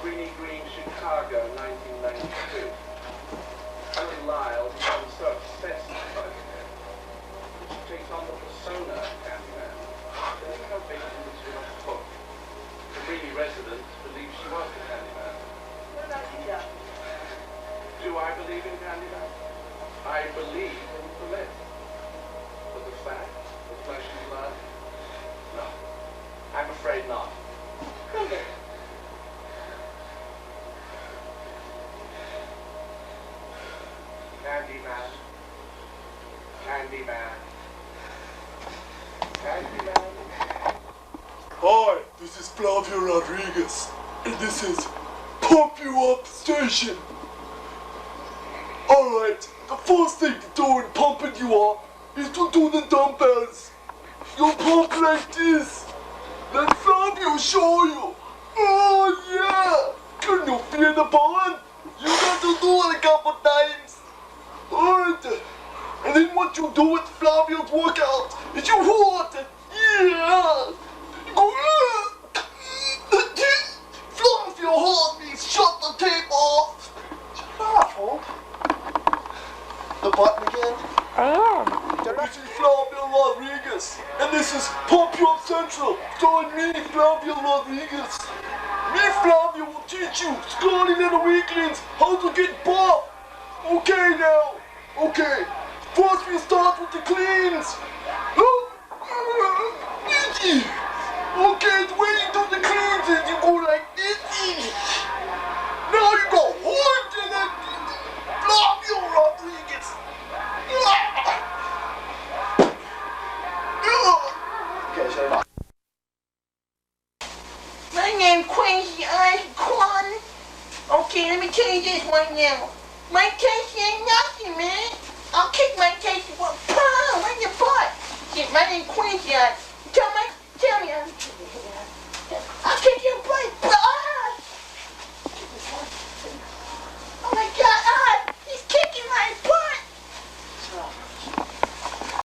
Greeny Green, Chicago, 1992. Helen Lyle becomes so obsessed by the man that she takes on the persona of Candyman. There's no basis in a book. The Greeny residents believe she was the Candyman. What about you, Doc? Do I believe in Candyman? I believe in the myth. But the fact, the flesh and blood? No. I'm afraid not. Okay. Candyman. Candyman. Candyman. Hi, this is Flavio Rodriguez, and this is Pump You Up Station. Alright, the first thing to do in pumping you up is to do the dumbbells. You pump like this. Let Flavio show you. Oh yeah! Can you feel the burn? You got to do it a couple times. Alright, and then what you do with Flavio's workout is you hold. Yeah! Go. Flavio, hold me. Shut the tape off. Flavio. The button again? This is Flavio Rodriguez, and this is Pump You Up Central, starring me, Flavio Rodriguez. Me, Flavio, will teach you, scrawny little weaklings, how to get buff. Okay now, okay. First we start with the cleans. Okay, the way you do the cleans is you go like this. Now you go hard to that Flavio Rodriguez. Okay, shut it off. My name's Quincy Osborn. Okay, let me tell you this right now. My taste ain't nothing, man. I'll kick my taste with a palm in your butt. Shit, my name's Quincy. Tell me. I'll